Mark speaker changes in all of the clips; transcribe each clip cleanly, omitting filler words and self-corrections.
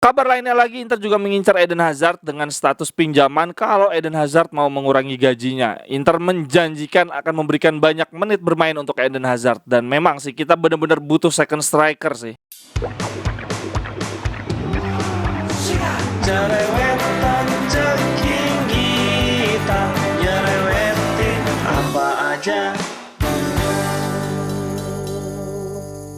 Speaker 1: Kabar lainnya lagi, Inter juga mengincar Eden Hazard dengan status pinjaman kalau Eden Hazard mau mengurangi gajinya. Inter menjanjikan akan memberikan banyak menit bermain untuk Eden Hazard. Dan memang sih kita benar-benar butuh second striker sih.
Speaker 2: Jerewetan ceking kita, nyerewetin apa aja.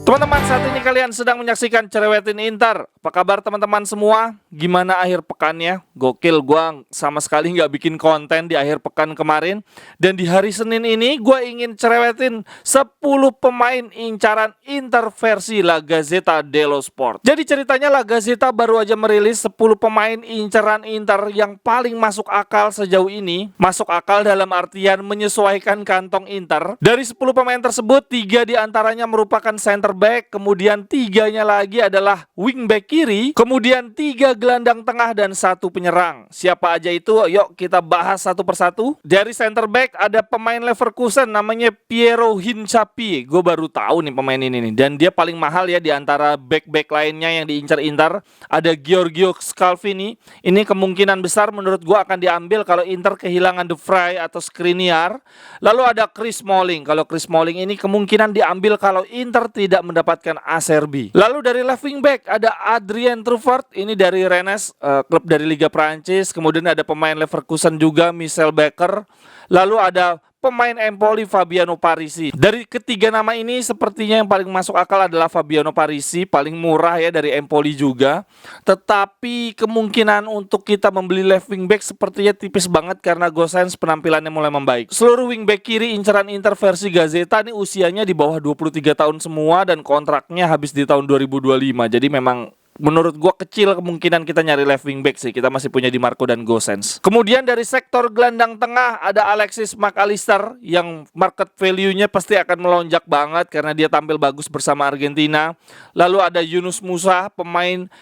Speaker 1: Teman-teman, saat ini kalian sedang menyaksikan Cerewetin Inter. Apa kabar teman-teman semua? Gimana akhir pekannya? Gokil, gua sama sekali nggak bikin konten di akhir pekan kemarin. Dan di hari Senin ini gua ingin cerewetin 10 pemain incaran Inter versi La Gazzetta dello Sport. Jadi ceritanya La Gazzetta baru aja merilis 10 pemain incaran Inter yang paling masuk akal sejauh ini. Masuk akal dalam artian menyesuaikan kantong Inter. Dari 10 pemain tersebut, 3 diantaranya merupakan center back, kemudian 3-nya lagi adalah wing back kiri, kemudian 3 gelandang tengah dan 1 penyerang. Siapa aja itu? Yuk kita bahas satu persatu. Dari center back ada pemain Leverkusen namanya Piero Hincapié. Gue baru tahu nih pemain ini nih, dan dia paling mahal ya di antara back-back lainnya yang diincar Inter. Ada Giorgio Scalvini. Ini kemungkinan besar menurut gue akan diambil kalau Inter kehilangan De Vrij atau Skriniar. Lalu ada Chris Smalling. Kalau Chris Smalling ini kemungkinan diambil kalau Inter tidak mendapatkan Acerbi. Lalu dari left wing back ada Adrien Truffert, ini dari Rennes, klub dari Liga Prancis. Kemudian ada pemain Leverkusen juga, Michel Becker. Lalu ada pemain Empoli Fabiano Parisi. Dari ketiga nama ini sepertinya yang paling masuk akal adalah Fabiano Parisi, paling murah ya dari Empoli juga. Tetapi kemungkinan untuk kita membeli left wing back sepertinya tipis banget karena Gosens penampilannya mulai membaik. Seluruh wing back kiri incaran Inter versi Gazzetta ini usianya di bawah 23 tahun semua dan kontraknya habis di tahun 2025. Jadi memang menurut gua kecil kemungkinan kita nyari left wing back sih. Kita masih punya Di Marco dan Gosens. Kemudian dari sektor gelandang tengah ada Alexis Mac Allister yang market value-nya pasti akan melonjak banget karena dia tampil bagus bersama Argentina. Lalu ada Yunus Musa, pemain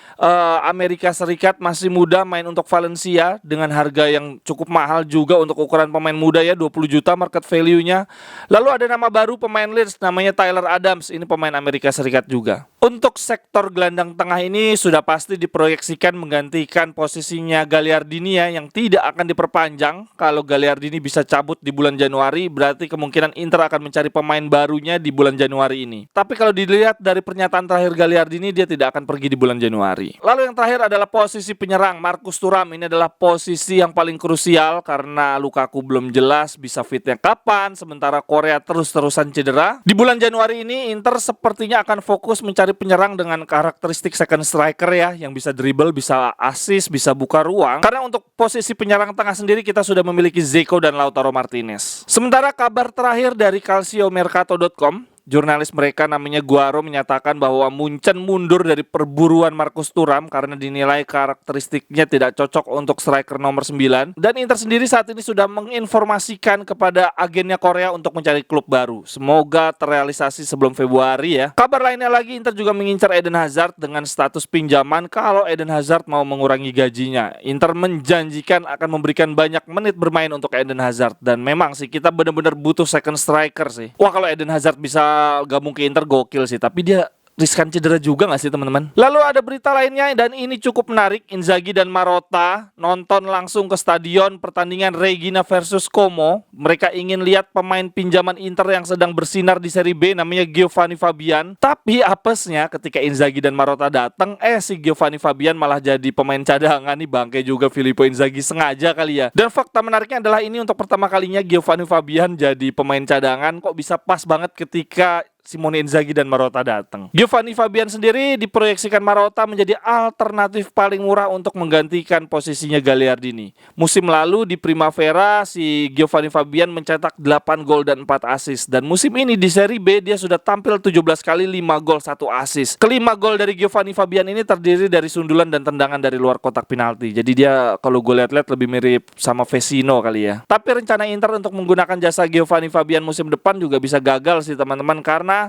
Speaker 1: Amerika Serikat, masih muda, main untuk Valencia dengan harga yang cukup mahal juga untuk ukuran pemain muda ya, 20 juta market value-nya. Lalu ada nama baru pemain Leeds namanya Tyler Adams, ini pemain Amerika Serikat juga. Untuk sektor gelandang tengah ini sudah pasti diproyeksikan menggantikan posisinya Gagliardini ya, yang tidak akan diperpanjang. Kalau Gagliardini bisa cabut di bulan Januari, berarti kemungkinan Inter akan mencari pemain barunya di bulan Januari ini. Tapi kalau dilihat dari pernyataan terakhir Gagliardini, dia tidak akan pergi di bulan Januari. Lalu yang terakhir adalah posisi penyerang Marcus Thuram. Ini adalah posisi yang paling krusial karena Lukaku belum jelas bisa fitnya kapan, sementara Korea terus-terusan cedera. Di bulan Januari ini Inter sepertinya akan fokus mencari penyerang dengan karakteristik second striker ya, yang bisa dribble, bisa assist, bisa buka ruang. Karena untuk posisi penyerang tengah sendiri kita sudah memiliki Dzeko dan Lautaro Martinez. Sementara kabar terakhir dari calciomercato.com, jurnalis mereka namanya Guaro menyatakan bahwa Munchen mundur dari perburuan Marcus Thuram karena dinilai karakteristiknya tidak cocok untuk striker nomor 9. Dan Inter sendiri saat ini sudah menginformasikan kepada agennya Korea untuk mencari klub baru. Semoga terrealisasi sebelum Februari ya. Kabar lainnya lagi, Inter juga mengincar Eden Hazard dengan status pinjaman kalau Eden Hazard mau mengurangi gajinya. Inter menjanjikan akan memberikan banyak menit bermain untuk Eden Hazard. Dan memang sih kita benar-benar butuh second striker sih. Wah, kalau Eden Hazard bisa gabung ke Inter gokil sih, tapi dia riskan cedera juga gak sih teman-teman? Lalu ada berita lainnya dan ini cukup menarik. Inzaghi dan Marotta nonton langsung ke stadion pertandingan Reggina versus Como. Mereka ingin lihat pemain pinjaman Inter yang sedang bersinar di Serie B namanya Giovanni Fabian. Tapi apesnya ketika Inzaghi dan Marotta datang, si Giovanni Fabian malah jadi pemain cadangan. Nih bangke juga Filippo Inzaghi, sengaja kali ya. Dan fakta menariknya adalah ini untuk pertama kalinya Giovanni Fabian jadi pemain cadangan. Kok bisa pas banget ketika Simone Inzaghi dan Marotta datang. Giovanni Fabian sendiri diproyeksikan Marotta menjadi alternatif paling murah untuk menggantikan posisinya Gagliardini. Musim lalu di Primavera si Giovanni Fabian mencetak 8 gol dan 4 assist, dan musim ini di Serie B dia sudah tampil 17 kali, 5 gol 1 assist. Kelima gol dari Giovanni Fabian ini terdiri dari sundulan dan tendangan dari luar kotak penalti. Jadi dia kalau gue lihat-lihat lebih mirip sama Vecino kali ya. Tapi rencana Inter untuk menggunakan jasa Giovanni Fabian musim depan juga bisa gagal sih teman-teman, karena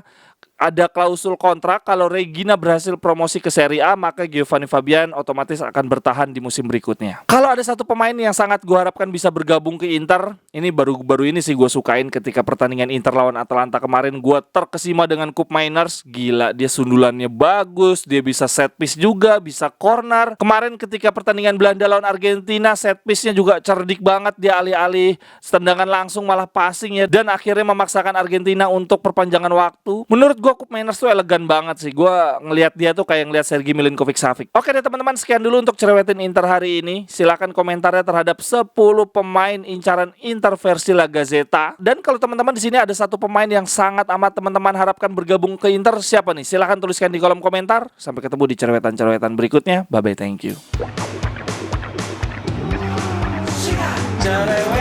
Speaker 1: ada klausul kontrak kalau Regina berhasil promosi ke Serie A, maka Giovanni Fabian otomatis akan bertahan di musim berikutnya. Kalau ada satu pemain yang sangat gue harapkan bisa bergabung ke Inter, ini baru ini sih gue sukain ketika pertandingan Inter lawan Atalanta kemarin, gue terkesima dengan Koop Meiners. Gila, dia sundulannya bagus, dia bisa set piece juga, bisa corner. Kemarin ketika pertandingan Belanda lawan Argentina, set piece-nya juga cerdik banget, dia alih-alih tendangan langsung malah passing ya, dan akhirnya memaksakan Argentina untuk perpanjangan waktu. Menurut gue Koop Meiners tuh elegan banget sih. Gue ngelihat dia tuh kayak ngelihat Sergei Milinkovic-Savic. Oke deh teman-teman, sekian dulu untuk cerewetin Inter hari ini. Silakan komentarnya terhadap 10 pemain incaran Inter versi La Gazzetta. Dan kalau teman-teman di sini ada satu pemain yang sangat amat teman-teman harapkan bergabung ke Inter, siapa nih? Silakan tuliskan di kolom komentar. Sampai ketemu di cerewetan-cerewetan berikutnya. Bye bye, thank you.
Speaker 2: Cerewet